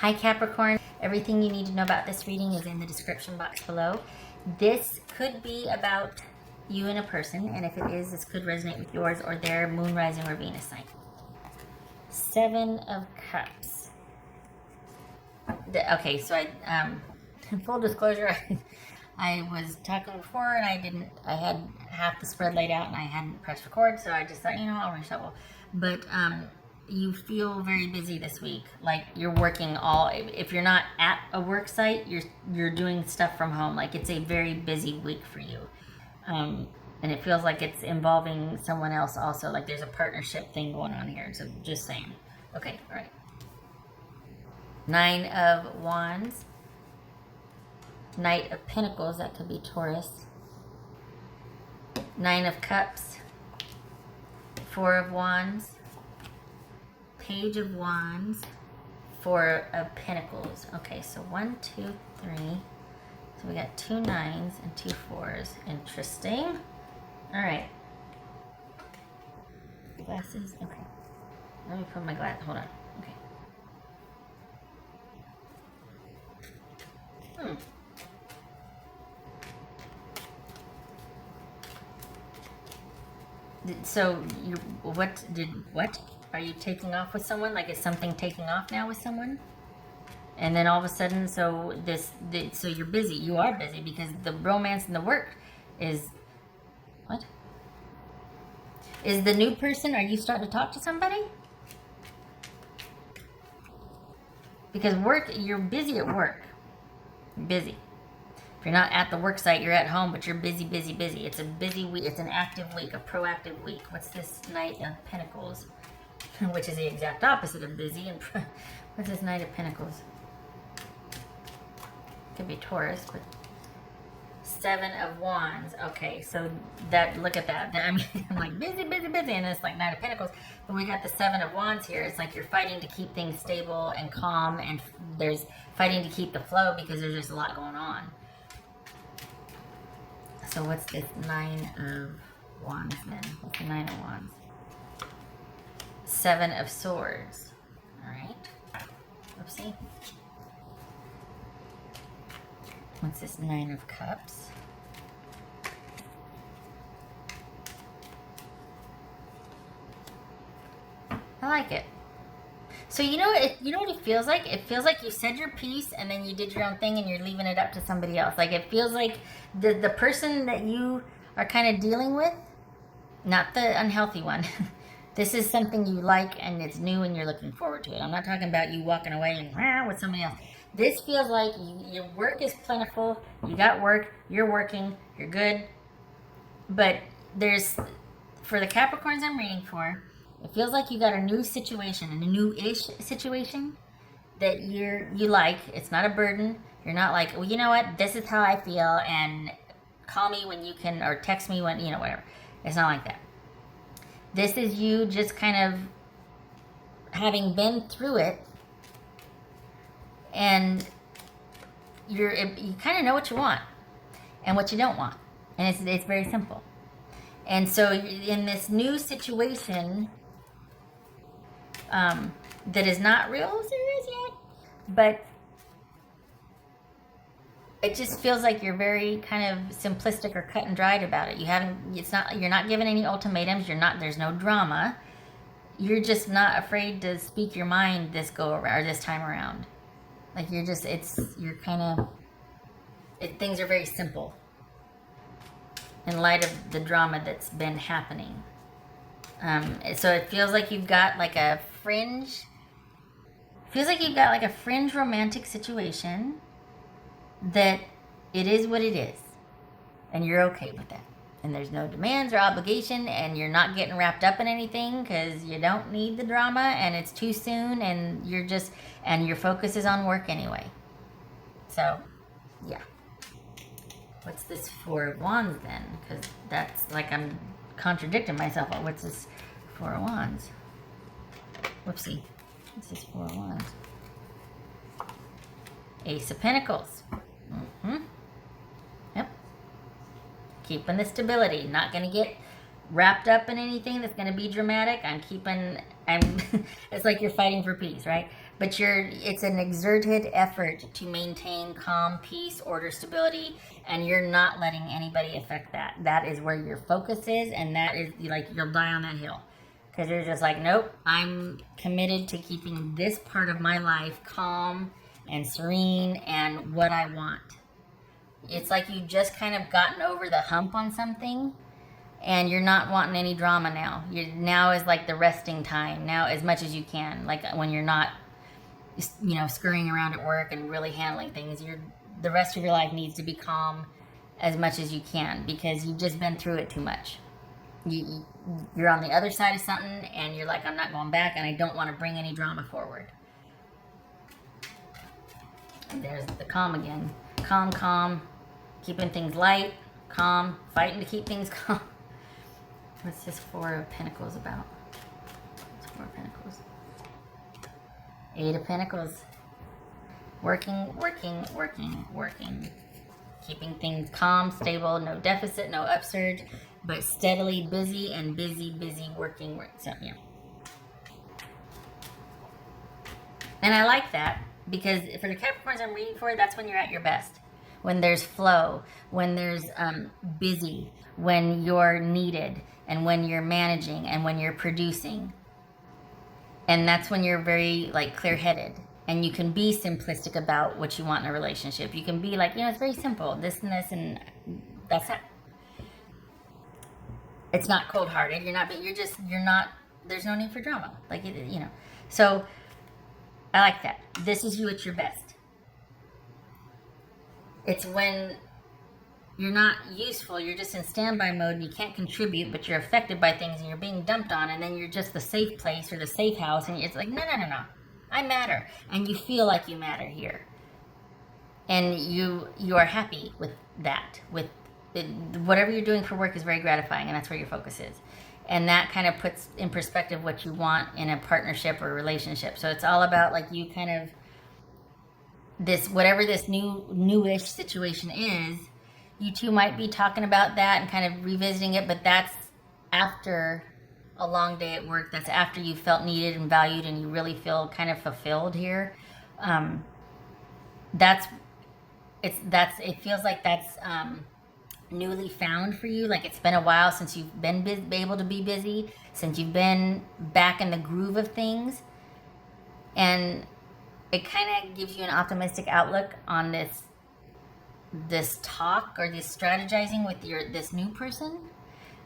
Hi Capricorn, everything you need to know about this reading is in the description box below. This could be about you and a person, and if it is, this could resonate with yours or their moon, rising, or Venus sign. 7 of Cups. Okay, so full disclosure, I was talking before and I had half the spread laid out and I hadn't pressed record, so I just thought, I'll reshuffle. But you feel very busy this week, like you're working if you're not at a work site, you're doing stuff from home. Like it's a very busy week for you. And it feels like it's involving someone else also, like there's a partnership thing going on here, so just saying. Okay, all right. 9 of Wands. Knight of Pentacles, that could be Taurus. 9 of Cups. 4 of Wands. Page of Wands. 4 of Pentacles. Okay, so 1, 2, 3. So we got 2 9s and 2 4s. Interesting. All right. Glasses. Okay. Let me put my glass. Hold on. Okay. So what? Are you taking off with someone? Like is something taking off now with someone? And then all of a sudden, so you're busy. You are busy because the romance and the work is what? Is the new person? Are you starting to talk to somebody? Because you're busy at work. You're busy. If you're not at the work site, you're at home, but you're busy, busy, busy. It's a busy week. It's an active week, a proactive week. What's this Knight of Pentacles? Which is the exact opposite of busy. And what's this Knight of Pentacles? Could be Taurus, but 7 of Wands. Okay, so look at that. I mean, I'm like busy, busy, busy, and it's like Knight of Pentacles. But we got the 7 of Wands here. It's like you're fighting to keep things stable and calm, and there's fighting to keep the flow because there's just a lot going on. So what's this 9 of Wands then? What's the 9 of Wands? 7 of Swords. All right. Oopsie. What's this 9 of Cups? I like it. So you know what it feels like? It feels like you said your piece and then you did your own thing and you're leaving it up to somebody else. Like it feels like the person that you are kind of dealing with, not the unhealthy one. This is something you like and it's new and you're looking forward to it. I'm not talking about you walking away and with somebody else. This feels like your work is plentiful. You got work. You're working. You're good. But for the Capricorns I'm reading for, it feels like you got a new situation, a new-ish situation that you like. It's not a burden. You're not like, well, you know what? This is how I feel, and call me when you can, or text me when, whatever. It's not like that. This is you just kind of having been through it, and you kind of know what you want and what you don't want, and it's very simple. And so in this new situation that is not real serious yet, but it just feels like you're very kind of simplistic or cut and dried about it. You're not given any ultimatums. There's no drama. You're just not afraid to speak your mind this time around. Like things are very simple in light of the drama that's been happening. So it feels like you've got like a fringe romantic situation that it is what it is. And you're okay with that. And there's no demands or obligation, and you're not getting wrapped up in anything because you don't need the drama and it's too soon, and your focus is on work anyway. So, yeah. What's this 4 of Wands then? Because that's like I'm contradicting myself. What's this 4 of Wands? Whoopsie. What's this 4 of Wands? Ace of Pentacles. Yep. Keeping the stability. Not going to get wrapped up in anything that's going to be dramatic. It's like you're fighting for peace, right? But it's an exerted effort to maintain calm, peace, order, stability, and you're not letting anybody affect that. That is where your focus is, and that is, like, you'll die on that hill. Because you're just like, nope, I'm committed to keeping this part of my life calm and serene and what I want. It's like you just kind of gotten over the hump on something, and you're not wanting any drama now. Now is like the resting time, now as much as you can. Like when you're not, scurrying around at work and really handling things. The rest of your life needs to be calm as much as you can, because you've just been through it too much. You're on the other side of something, and you're like, I'm not going back, and I don't want to bring any drama forward. And there's the calm again. Calm, keeping things light, calm, fighting to keep things calm. What's this Four of Pentacles about? What's Four of Pentacles? Eight of Pentacles. Working. Keeping things calm, stable, no deficit, no upsurge, but steadily busy and busy working. So, yeah. And I like that, because for the Capricorns I'm reading for, that's when you're at your best. When there's flow, when there's busy, when you're needed, and when you're managing, and when you're producing. And that's when you're very, like, clear-headed. And you can be simplistic about what you want in a relationship. You can be like, it's very simple. This and this, and that's it. It's not cold-hearted. You're not, there's no need for drama. Like, So, I like that. This is you at your best. It's when you're not useful, you're just in standby mode, and you can't contribute, but you're affected by things, and you're being dumped on, and then you're just the safe place or the safe house, and it's like, no. I matter, and you feel like you matter here, and you are happy with that. With whatever you're doing for work is very gratifying, and that's where your focus is, and that kind of puts in perspective what you want in a partnership or relationship. So it's all about, like, you kind of whatever this newish situation is. You two might be talking about that and kind of revisiting it, but that's after a long day at work. That's after you felt needed and valued, and you really feel kind of fulfilled here. It feels like that's newly found for you. Like, it's been a while since you've been able to be busy, since you've been back in the groove of things, and it kind of gives you an optimistic outlook on this talk or this strategizing with this new person.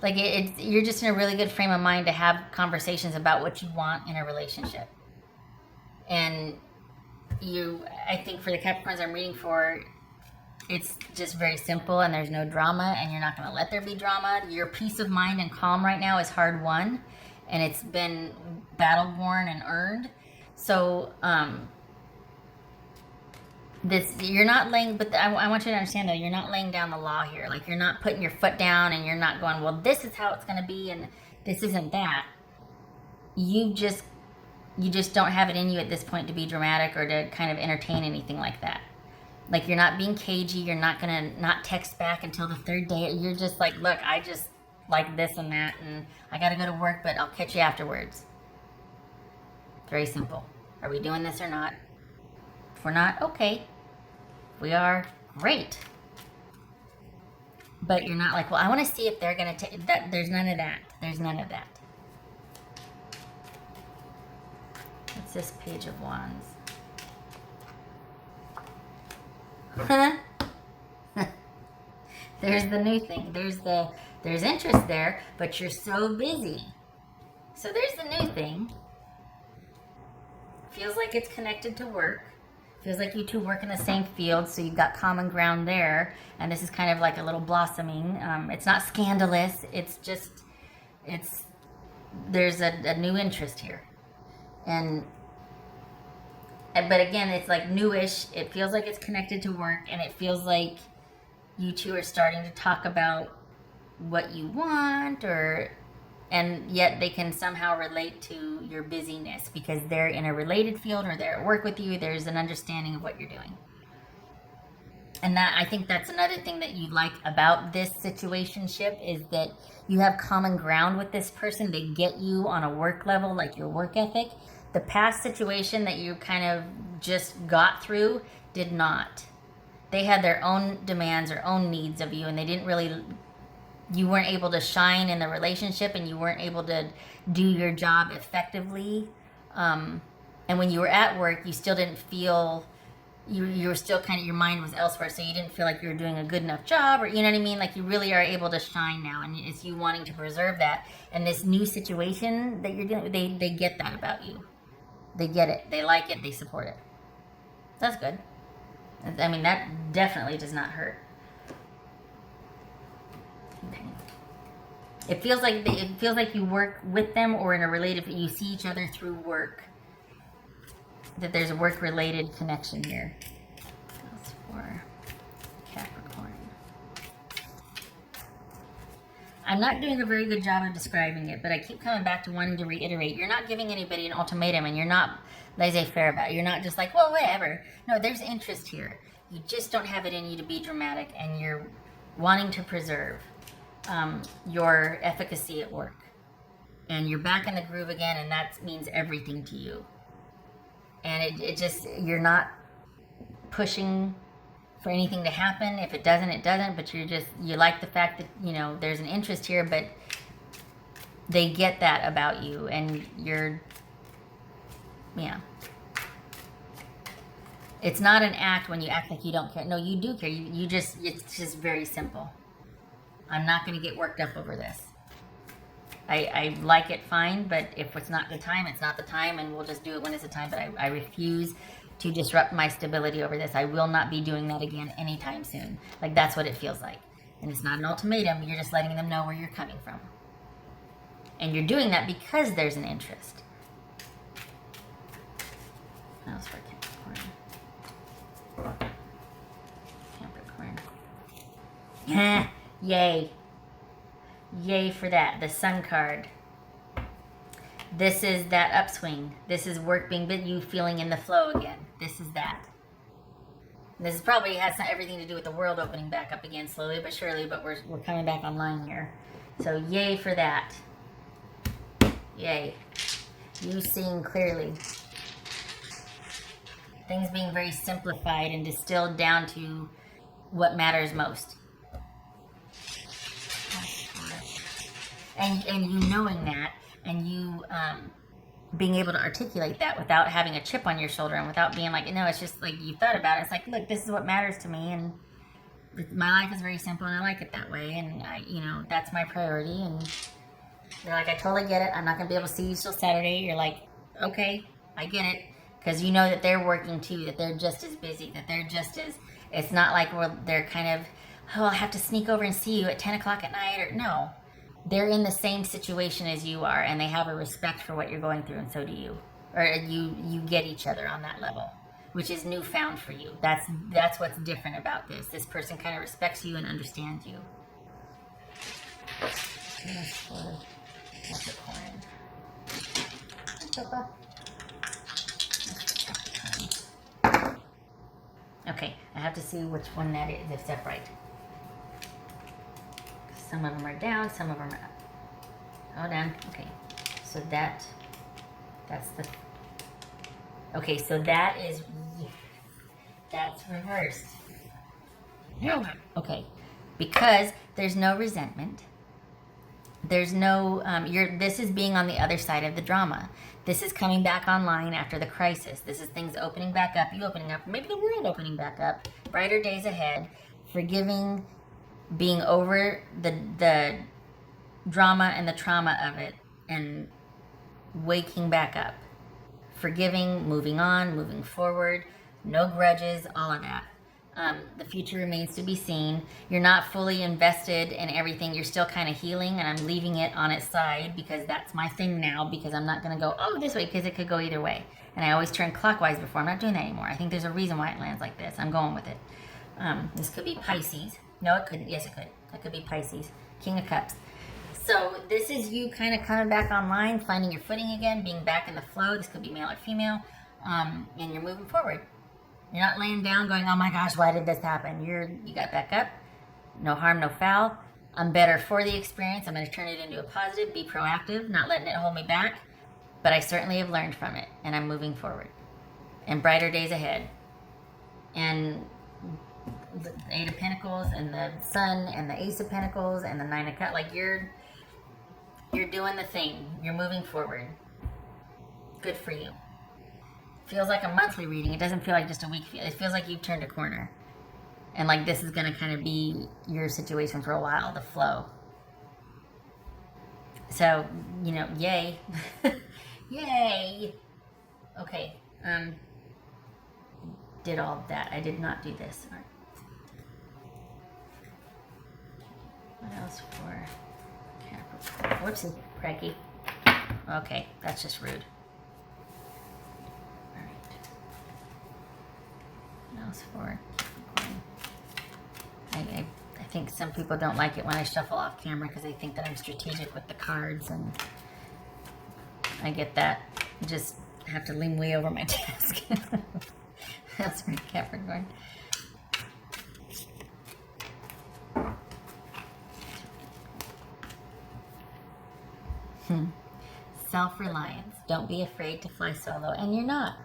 Like, you're just in a really good frame of mind to have conversations about what you want in a relationship. And I think for the Capricorns I'm reading for, it's just very simple, and there's no drama, and you're not going to let there be drama. Your peace of mind and calm right now is hard won, and it's been battle worn and earned. So, you're not laying, but I want you to understand, though, you're not laying down the law here. Like, you're not putting your foot down, and you're not going, well, this is how it's going to be, and this isn't that. You just don't have it in you at this point to be dramatic or to kind of entertain anything like that. Like, you're not being cagey. You're not going to not text back until the third day. You're just like, look, I just like this and that, and I got to go to work, but I'll catch you afterwards. Very simple. Are we doing this or not? If we're not, okay. If we are, great. But you're not like, well, I want to see if they're going to take that. There's none of that. There's none of that. What's this Page of Wands? There's the new thing. There's interest there, but you're so busy. So there's the new thing. Feels like it's connected to work. Feels like you two work in the same field, so you've got common ground there. And this is kind of like a little blossoming. It's not scandalous. It's just, there's a new interest here. But again, it's like newish. It feels like it's connected to work, and it feels like you two are starting to talk about what you want, and yet they can somehow relate to your busyness because they're in a related field or they're at work with you. There's an understanding of what you're doing. And that, I think that's another thing that you like about this situationship, is that you have common ground with this person. They get you on a work level, like your work ethic. The past situation that you kind of just got through did not. They had their own demands, their own needs of you, and they didn't really, you weren't able to shine in the relationship, and you weren't able to do your job effectively. And when you were at work, you still didn't feel, you were still kind of, your mind was elsewhere, so you didn't feel like you were doing a good enough job, or you know what I mean? Like, you really are able to shine now, and it's you wanting to preserve that. And this new situation that you're doing, they get that about you. They get it. They like it. They support it. That's good. I mean, that definitely does not hurt. Okay. It feels like you work with them, or in a related, you see each other through work. That there's a work-related connection here. That's for Capricorn. I'm not doing a very good job of describing it, but I keep coming back to wanting to reiterate. You're not giving anybody an ultimatum, and you're not laissez-faire about it. You're not just like, well, whatever. No, there's interest here. You just don't have it in you to be dramatic, and you're wanting to preserve your efficacy at work. And you're back in the groove again, and that means everything to you. And it just, you're not pushing for anything to happen. If it doesn't, it doesn't. But you like the fact that, you know, there's an interest here, but they get that about you. And you're, yeah. It's not an act when you act like you don't care. No, you do care. You just, it's just very simple. I'm not going to get worked up over this. I like it fine, but if it's not the time, it's not the time, and we'll just do it when it's the time. But I refuse to disrupt my stability over this. I will not be doing that again anytime soon. Like, that's what it feels like. And it's not an ultimatum. You're just letting them know where you're coming from. And you're doing that because there's an interest. That was for Capricorn. Capricorn. Yay. Yay for that. The Sun card. This is that upswing. This is work being bit, you feeling in the flow again. This is that. This is probably has everything to do with the world opening back up again slowly but surely, but we're coming back online here. So yay for that. Yay. You seeing clearly. Things being very simplified and distilled down to what matters most. And you knowing that, and you being able to articulate that without having a chip on your shoulder, and without being like, no, it's just like you thought about it. It's like, look, this is what matters to me, and my life is very simple, and I like it that way, and that's my priority. And they're like, I totally get it. I'm not gonna be able to see you till Saturday. You're like, okay, I get it, because you know that they're working too, that they're just as busy, that they're just as. It's not like they're kind of, oh, I'll have to sneak over and see you at 10 o'clock at night, or no. They're in the same situation as you are, and they have a respect for what you're going through, and so do you. Or you get each other on that level, which is newfound for you. That's what's different about this. This person kind of respects you and understands you. Okay, I have to see which one that is, if that's right. Some of them are down, some of them are up. Oh, down. Okay. So that's the... Okay, so that's reversed. No. Okay. Because there's no resentment. There's no... this is being on the other side of the drama. This is coming back online after the crisis. This is things opening back up, you opening up, maybe the world opening back up. Brighter days ahead. Forgiving... being over the drama and the trauma of it, and waking back up, forgiving, moving on, moving forward, no grudges, all of that. The future remains to be seen. You're not fully invested in everything. You're still kind of healing, and I'm leaving it on its side because that's my thing now, because I'm not going to go, oh, this way, because it could go either way. And I always turn clockwise before. I'm not doing that anymore. I think there's a reason why it lands like this. I'm going with it. This could be Pisces. No, it couldn't. Yes, it could. It could be Pisces. King of Cups. So this is you kind of coming back online, finding your footing again, being back in the flow. This could be male or female. And you're moving forward. You're not laying down going, oh my gosh, why did this happen? You got back up. No harm, no foul. I'm better for the experience. I'm going to turn it into a positive. Be proactive, not letting it hold me back. but I certainly have learned from it, and I'm moving forward. And brighter days ahead. And the Eight of Pentacles, and the Sun, and the Ace of Pentacles, and the Nine of Cups. Like, you're doing the thing. You're moving forward. Good for you. Feels like a monthly reading. It doesn't feel like just a week. It feels like you've turned a corner. And like this is going to kind of be your situation for a while, the flow. So, you know, yay. Yay. Okay. Did all of that. I did not do this. All right. What else for Capricorn? Whoopsie, Preggy. Okay, that's just rude. All right. What else for Capricorn? I think some people don't like it when I shuffle off camera because they think that I'm strategic with the cards, and I get that. I just have to lean way over my desk. That's right, Capricorn. Self-reliance. Don't be afraid to fly solo. And you're not.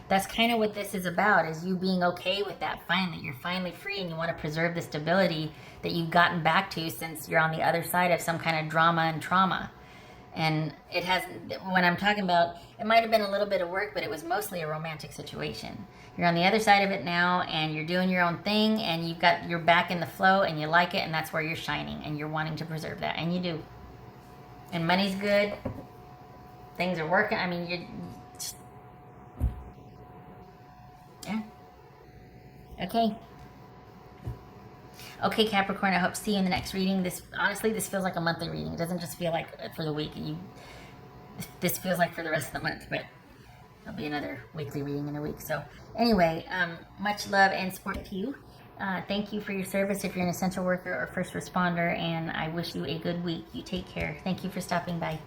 That's kind of what this is about, is you being okay with that finally. You're finally free, and you want to preserve the stability that you've gotten back to since you're on the other side of some kind of drama and trauma. And it has, when I'm talking about, it might have been a little bit of work, but it was mostly a romantic situation. You're on the other side of it now, and you're doing your own thing, and you're back in the flow, and you like it, and that's where you're shining, and you're wanting to preserve that, and you do. And money's good. Things are working. I mean, yeah. Okay. Okay, Capricorn, I hope to see you in the next reading. Honestly, this feels like a monthly reading. It doesn't just feel like for the week. This feels like for the rest of the month, but there'll be another weekly reading in a week. So anyway, much love and support to you. Thank you for your service if you're an essential worker or first responder, and I wish you a good week. You take care. Thank you for stopping by.